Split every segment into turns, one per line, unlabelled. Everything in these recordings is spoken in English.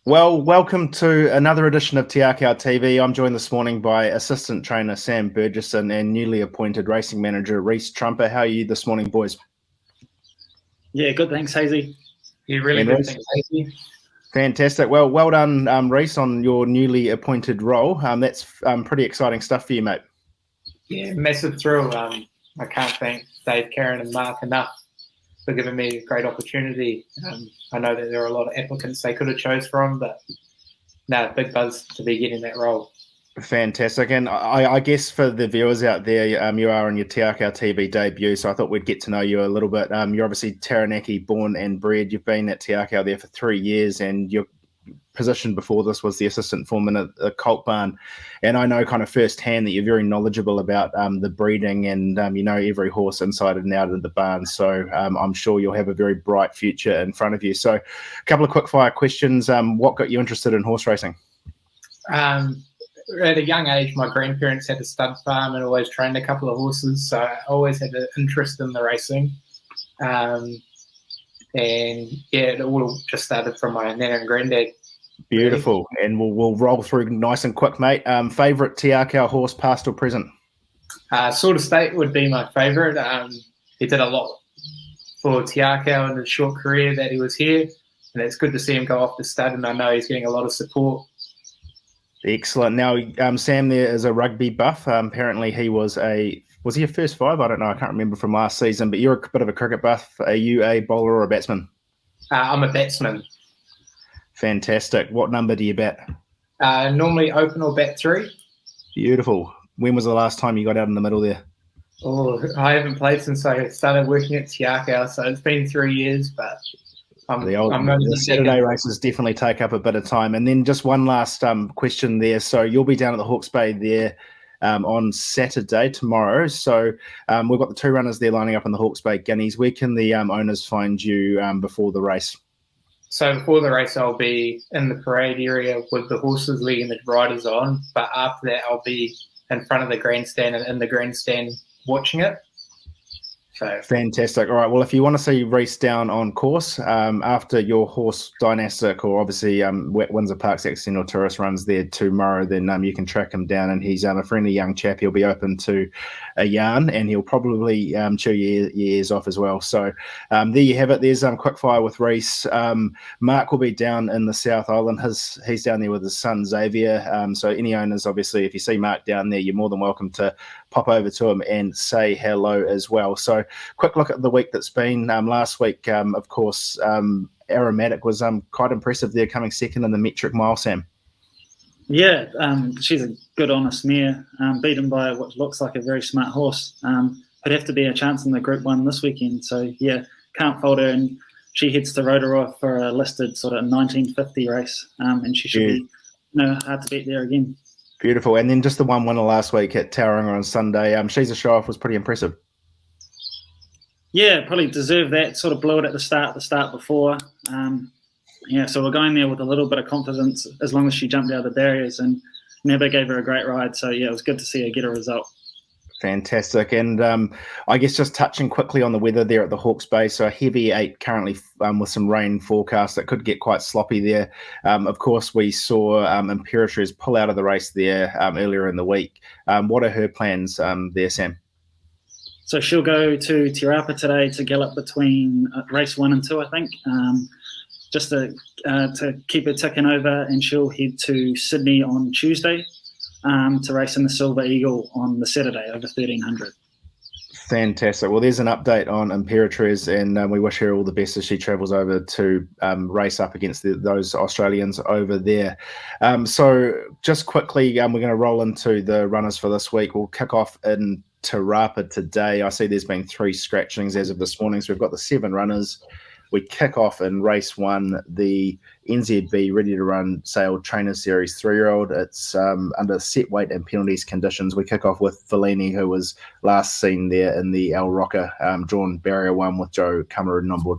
Well, welcome to another edition of Te Akau TV. I'm joined this morning by assistant trainer Sam Burgesson and newly appointed racing manager Rhys. How are you this morning, boys?
Yeah, good. Thanks, Hazy.
Yeah, really
And
good.
Rhys?
Thanks, Hazy.
Fantastic. Well done, Rhys, on your newly appointed role. That's pretty exciting stuff for you, mate.
Yeah, massive thrill. I can't thank Dave, Karen, and Mark enough for giving me a great opportunity. I know that there are a lot of applicants they could have chose from, but no, big buzz to be getting that role.
Fantastic. And I guess for the viewers out there, you are on your Te Akau TV debut, so I thought we'd get to know you a little bit. You're obviously Taranaki born and bred. You've been at Te Akau there for 3 years, and your position before this was the assistant foreman at the Colt Barn. And I know kind of firsthand that you're very knowledgeable about the breeding and you know every horse inside and out of the barn. So I'm sure you'll have a very bright future in front of you. So a couple of quick fire questions. What got you interested in horse racing?
At a young age, my grandparents had a stud farm and always trained a couple of horses, so I always had an interest in the racing. And yeah, it all just started from my nana and granddad.
Beautiful. And we'll roll through nice and quick, mate. Favourite Te Akau horse, past or present?
Sort of State would be my favourite. He did a lot for Te Akau in the short career that he was here, and it's good to see him go off the stud, and I know he's getting a lot of support.
Excellent. Now, Sam there is a rugby buff. Apparently was he a first five? I don't know. I can't remember from last season, but you're a bit of a cricket buff. Are you a bowler or a batsman?
I'm a batsman.
Fantastic. What number do you bat?
Normally open or bat 3.
Beautiful. When was the last time you got out in the middle there?
Oh, I haven't played since I started working at Te Akau, so it's been 3 years, but
the Saturday races definitely take up a bit of time. And then just one last question there. So you'll be down at the Hawke's Bay there on Saturday, tomorrow. So we've got the 2 runners there lining up in the Hawke's Bay Guineas. Where can the owners find you before the race?
So before the race, I'll be in the parade area with the horses leading the riders on. But after that, I'll be in front of the grandstand and in the grandstand watching it. So.
Fantastic. All right. Well, if you want to see Rhys down on course after your horse Dynastic or obviously Windsor Park's Accidental Tourist runs there tomorrow, then you can track him down. And he's a friendly young chap. He'll be open to a yarn and he'll probably chew your ears off as well. So there you have it. There's quick fire with Rhys. Mark will be down in the South Island. He's down there with his son Xavier. So any owners, obviously, if you see Mark down there, you're more than welcome to pop over to him and say hello as well. So quick look at the week that's been. Last week, of course, Aromatic was quite impressive there, coming second in the metric mile, Sam.
Yeah, she's a good, honest mare, beaten by what looks like a very smart horse. It'd have to be a chance in the Group 1 this weekend. So, yeah, can't fault her. And she heads to Rotorua for a listed sort of 1950 race. And she should be hard to beat there again.
Beautiful. And then just the one winner last week at Tauranga on Sunday. She's a show-off, was pretty impressive.
Yeah, probably deserved that. Sort of blew it at the start before. So we're going there with a little bit of confidence as long as she jumped out of the barriers, and Nebba gave her a great ride. So, yeah, it was good to see her get a result.
Fantastic. And I guess just touching quickly on the weather there at the Hawke's Bay. So a heavy 8 currently with some rain forecast that could get quite sloppy there. Of course, we saw Imperatriz pull out of the race there earlier in the week. What are her plans there, Sam?
So she'll go to Te Rapa today to gallop between race 1 and 2, I think, just to keep her ticking over, and she'll head to Sydney on Tuesday to race in the Silver Eagle on the Saturday over 1300.
Fantastic. Well, there's an update on Imperatriz, and we wish her all the best as she travels over to race up against those Australians over there. So just quickly, we're going to roll into the runners for this week. We'll kick off in Te Rapa today. I see there's been 3 scratchings as of this morning, so we've got the 7 runners. We kick off in race 1, the NZB Ready to Run Sale Trainer Series 3-year-old. It's under set weight and penalties conditions. We kick off with Fellini, who was last seen there in the El Roca, drawn barrier 1 with Joe Cameron on board.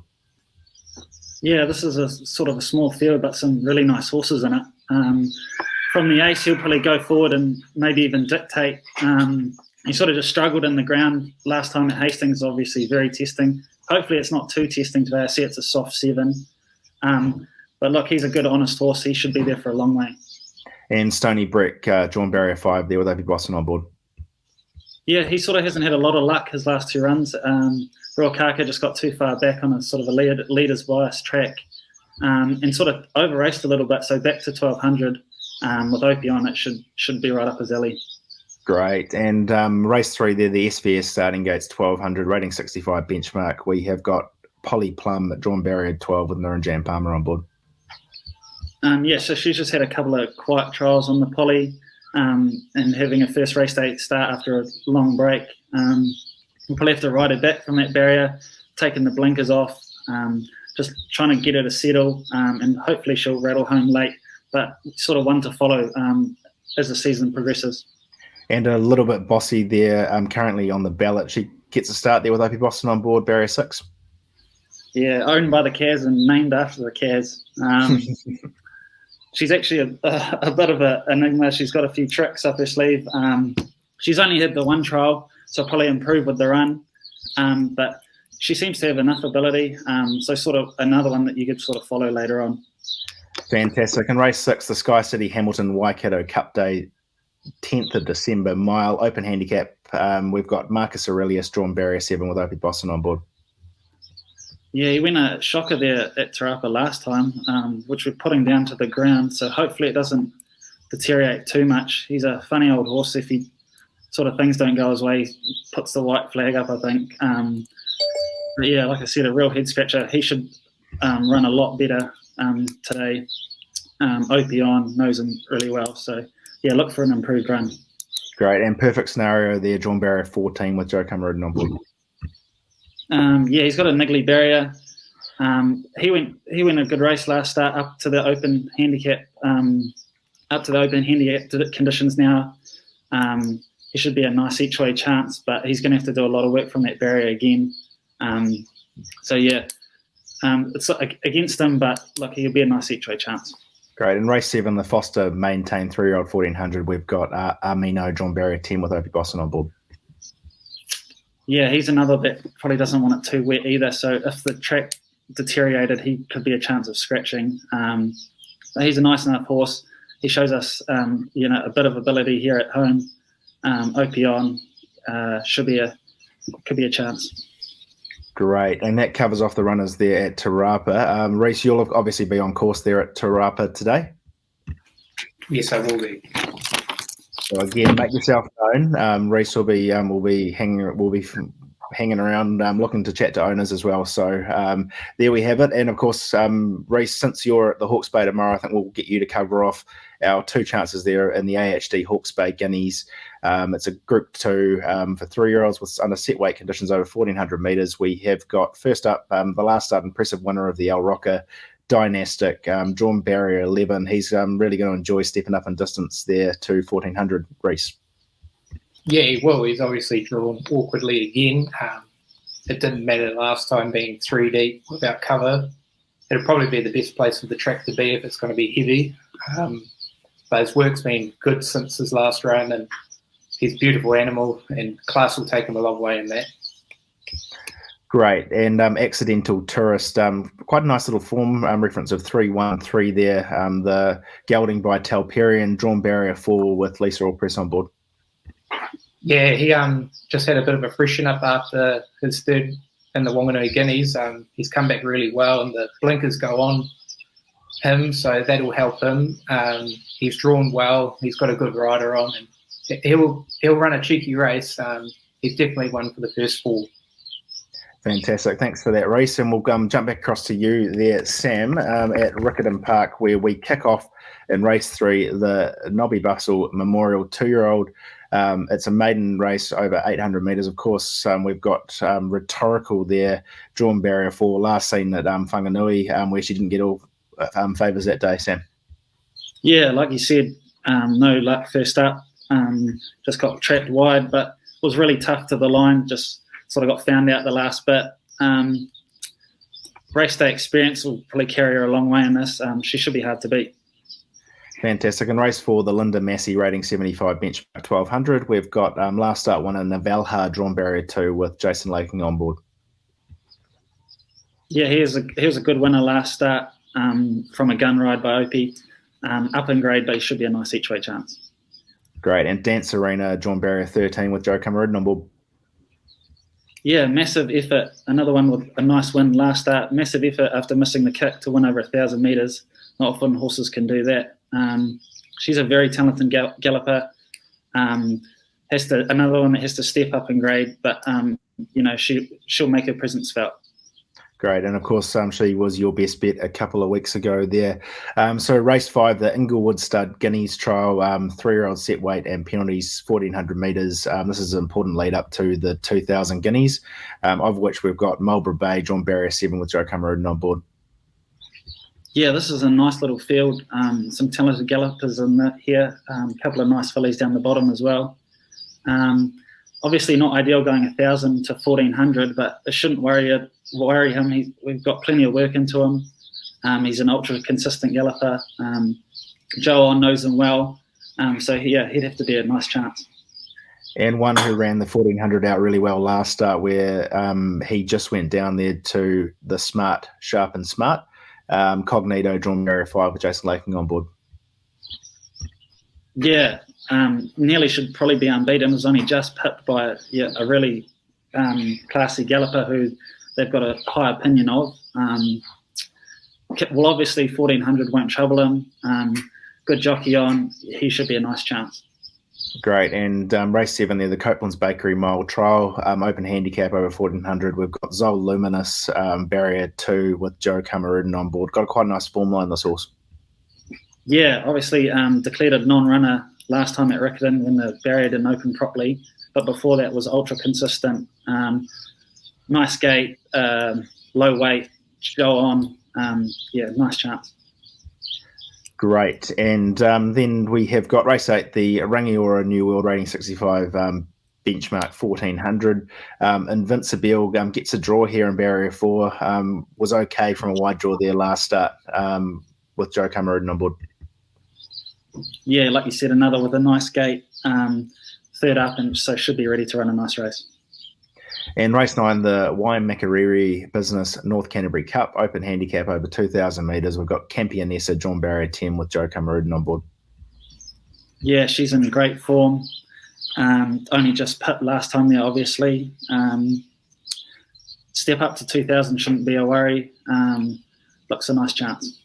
Yeah, this is a sort of a small field, but some really nice horses in it. From the ace, he'll probably go forward and maybe even dictate. He sort of just struggled in the ground last time at Hastings, obviously very testing. Hopefully it's not too testing today. I see it's a soft 7. But look, he's a good, honest horse. He should be there for a long way.
And Stony Brick, drawn barrier 5 there with AP Boston on board.
Yeah, he sort of hasn't had a lot of luck his last 2 runs. Riccarton just got too far back on a sort of a leader's bias track, and sort of over raced a little bit. So back to 1200 with Opie on, it should be right up his alley.
Great. And race 3 there, the SVS starting gates 1200, rating 65 benchmark. We have got Polly Plum at drawn barrier 12 with Niranjan Palmer on board.
Yeah, so she's just had a couple of quiet trials on the Polly, and having a first race day start after a long break. We'll probably have to ride her back from that barrier, taking the blinkers off, just trying to get her to settle, and hopefully she'll rattle home late, but sort of one to follow as the season progresses.
And a little bit bossy there, currently on the ballot. She gets a start there with AP Boston on board, barrier 6.
Yeah, owned by the Caz and named after the Caz. She's actually a bit of an enigma. She's got a few tricks up her sleeve. She's only had the 1 trial, so probably improve with the run. But she seems to have enough ability. So sort of another one that you could sort of follow later on.
Fantastic. And race 6, the Sky City Hamilton Waikato Cup Day, 10th of December, mile, open handicap. We've got Marcus Aurelius, drawn barrier 7 with AP Boston on board.
Yeah, he went a shocker there at Te Rapa last time, which we're putting down to the ground. So hopefully it doesn't deteriorate too much. He's a funny old horse. If he sort of things don't go his way, he puts the white flag up, I think. But yeah, like I said, a real head scratcher. He should run a lot better today. Opie on, knows him really well. So yeah, look for an improved run.
Great. And perfect scenario there, drawn barrier 14 with Joe Cameron on board.
Yeah, he's got a niggly barrier. He went a good race last start up to the open handicap. Conditions now. He should be a nice each way chance, but he's going to have to do a lot of work from that barrier again. So yeah, it's against him, but look, he'll be a nice each way chance.
Great. In race 7, the Foster maintained 3-year-old 1400. We've got Armino, drawn barrier 10 with Opie Boston on board.
Yeah, he's another that probably doesn't want it too wet either. So if the track deteriorated, he could be a chance of scratching. But he's a nice enough horse. He shows us, a bit of ability here at home. Opie on could be a chance.
Great, and that covers off the runners there at Te Rapa. Rhys, you'll obviously be on course there at Te Rapa today.
Yes, I will be.
So again, make yourself known. Rhys will be hanging around, looking to chat to owners as well. So there we have it. And of course, Rhys, since you're at the Hawke's Bay tomorrow, I think we'll get you to cover off our 2 chances there in the AHD Hawke's Bay Guineas. It's a Group 2 for 3-year-olds with under set weight conditions over 1,400 metres. We have got first up, the last start impressive winner of the El Roca Dynastic, drawn barrier 11. He's really going to enjoy stepping up in distance there to 1,400, Rhys.
Yeah, he will. He's obviously drawn awkwardly again. It didn't matter last time being 3 deep without cover. It'll probably be the best place for the track to be if it's going to be heavy. But his work's been good since his last run, and he's a beautiful animal, and class will take him a long way in that.
Great. And Accidental Tourist, quite a nice little form reference of 3-1-3 there. The gelding by Talperian, drawn barrier 4 with Lisa Allpress on board.
Yeah, he just had a bit of a freshen up after his third in the Wanganui Guineas. He's come back really well, and the blinkers go on him, so that'll help him. He's drawn well. He's got a good rider on, and he'll run a cheeky race. He's definitely one for the first 4.
Fantastic. Thanks for that, Rhys. And we'll jump back across to you there, Sam, at Riccarton Park, where we kick off in race 3, the Nobby Bustle Memorial 2-year-old. It's a maiden race over 800 metres, of course. We've got Rhetorical there, drawn barrier 4, last seen at Whanganui, where she didn't get all favours that day, Sam.
Yeah, like you said, no luck first up. Just got trapped wide, but was really tough to the line, just sort of got found out the last bit. Race day experience will probably carry her a long way in this. She should be hard to beat.
Fantastic. And race 4, the Linda Massey rating 75 benchmark 1200. We've got last start winner Navalha, drawn barrier 2 with Jason Laking on board.
Yeah, he was a good winner last start. from a gun ride by Opie. Up in grade, but he should be a nice each way chance.
Great. And Dance Arena, John Barrier 13 with Joe Cameron on board.
Yeah, massive effort. Another one with a nice win last start. Massive effort after missing the kick to win over 1,000 metres. Not often horses can do that. She's a very talented galloper. Another one that has to step up in grade, but she'll make her presence felt.
Great, and of course, she was your best bet a couple of weeks ago there. So race 5, the Inglewood Stud Guineas Trial, 3-year-old set weight and penalties, 1,400 metres. This is an important lead up to the 2,000 Guineas, of which we've got Marlborough Bay, John Barrier 7 with Joe Cameron on board.
Yeah, this is a nice little field. Some talented gallopers in here. A couple of nice fillies down the bottom as well. Obviously not ideal going 1,000 to 1,400, but it shouldn't worry him. We've got plenty of work into him. He's an ultra consistent galloper. Joe knows him well. So yeah, he'd have to be a nice chance.
And one who ran the 1,400 out really well last start, where he just went down there to the Sharp and Smart. Cognito, John Barrier 5 with Jason Laking on board.
Yeah, nearly should probably be unbeaten. Was only just pipped by a really classy galloper who they've got a high opinion of. Well, obviously 1,400 won't trouble him. Good jockey on. He should be a nice chance. Great.
And race 7 there, the Copeland's Bakery Mile Trial, open handicap over 1,400. We've got Zol Luminous, Barrier 2 with Joe Cameron on board. Got quite a nice form line, this horse.
Yeah, obviously declared a non-runner last time at Riccarton when the barrier didn't open properly. But before that was ultra consistent. Nice gait, low weight, go on. Nice chance.
Great. And then we have got race 8, the Rangiora New World Rating 65 benchmark 1,400. Invincible gets a draw here in barrier 4. Was okay from a wide draw there last start with Joe Cameron on board.
Yeah, like you said, another with a nice gait, third up, and so should be ready to run a nice race.
And race 9, the Waimakariri Business North Canterbury Cup, open handicap over 2,000 metres. We've got Campionessa, John Barrier 10 with Joe Cameron on board.
Yeah, she's in great form. Only just put last time there, obviously. Step up to 2,000 shouldn't be a worry. Looks a nice chance.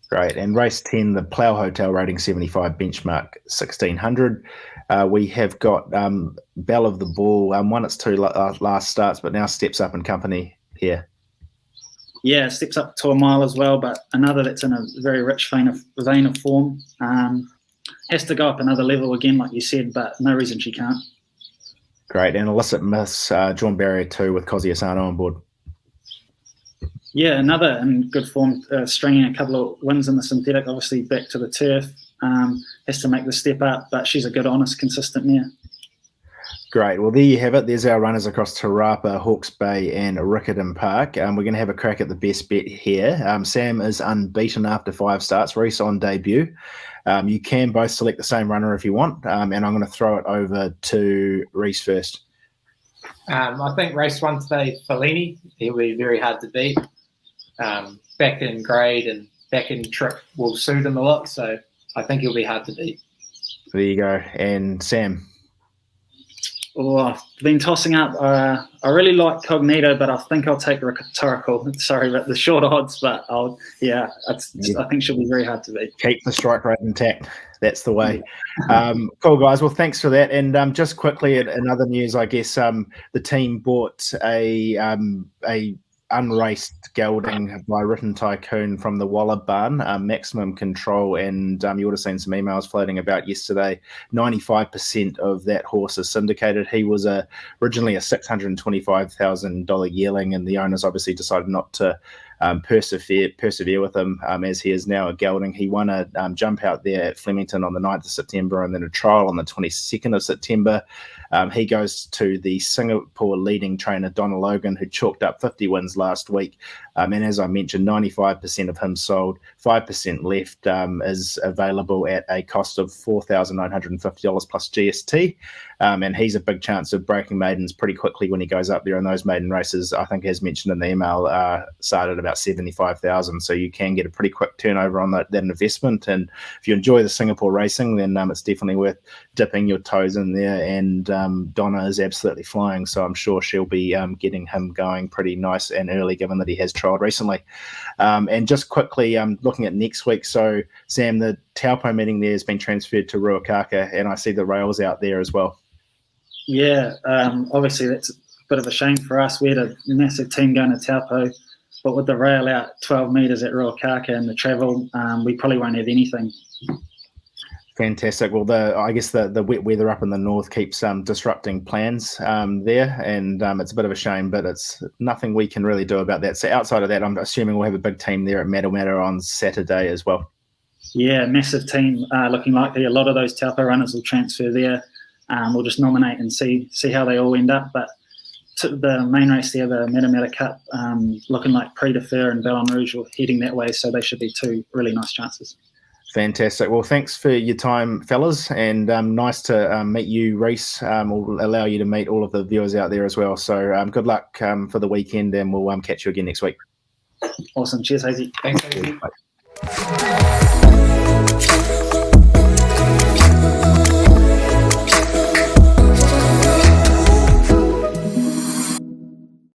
Great. And race 10, the Plough Hotel Rating 75 benchmark 1,600. We have got Belle of the Ball, won its 2 last starts, but now steps up in company here. Yeah,
steps up to a mile as well, but another that's in a very rich vein of form. Has to go up another level again, like you said, but no reason she can't.
Great. And Illicit Miss, John Barrier 2 with Kozi Asano on board.
Yeah, another in good form, stringing a couple of wins in the synthetic, obviously back to the turf. Has to make the step up, but she's a good, honest, consistent mare.
Great. Well, there you have it. There's our runners across to Rapa, Hawke's Bay and Riccarton Park. We're going to have a crack at the best bet here. Sam is unbeaten after 5 starts. Rhys on debut. You can both select the same runner if you want, and I'm going to throw it over to Rhys first.
I think race 1 today, Fellini. He'll be very hard to beat. Back in grade and back in trip will suit him a lot, so I think he'll be hard to beat.
There you go. And Sam?
Oh, I've been tossing up. I really like Cognito, but I think I'll take Rhetorical. Sorry about the short odds, but I think she'll be very hard to beat.
Keep the strike rate intact. That's the way. Cool, guys. Well, thanks for that. And just quickly, in other news, I guess the team bought a unraced gelding by Written Tycoon from the Waller barn, Maximum Control, and you would have seen some emails floating about yesterday. 95% of that horse is syndicated. He was originally a $625,000 yearling, and the owners obviously decided not to persevere with him as he is now a gelding. He won a jump out there at Flemington on the 9th of September and then a trial on the 22nd of September. He goes to the Singapore leading trainer, Donna Logan, who chalked up 50 wins last week. And as I mentioned, 95% of him sold, 5% left is available at a cost of $4,950 plus GST. and he's a big chance of breaking maidens pretty quickly when he goes up there in those maiden races. I think, as mentioned in the email, started at about 75,000, so you can get a pretty quick turnover on that investment. And if you enjoy the Singapore racing, then it's definitely worth dipping your toes in there. And Donna is absolutely flying, so I'm sure she'll be getting him going pretty nice and early, given that he has trialled recently. And just quickly, looking at next week, so Sam, the Taupo meeting there has been transferred to Ruakaka, and I see the rails out there as well.
Yeah, obviously that's a bit of a shame for us. We had a massive team going to Taupo, but with the rail out 12 metres at Ruakaka and the travel, we probably won't have anything.
Fantastic. Well, I guess the wet weather up in the north keeps disrupting plans there, and it's a bit of a shame, but it's nothing we can really do about that. So outside of that, I'm assuming we'll have a big team there at Matamata on Saturday as well. Yeah,
massive team. Looking likely a lot of those Taupo runners will transfer there. We'll just nominate and see how they all end up. But the main race there, the Matamata Cup, looking like Prix de Fer and Ballon Rouge are heading that way, so they should be two really nice chances.
Fantastic. Well, thanks for your time, fellas, and nice to meet you, Rhys. We'll allow you to meet all of the viewers out there as well. So good luck for the weekend, and we'll catch you again next week.
Awesome. Cheers, Hazy.
Thanks, Hazy.
Bye.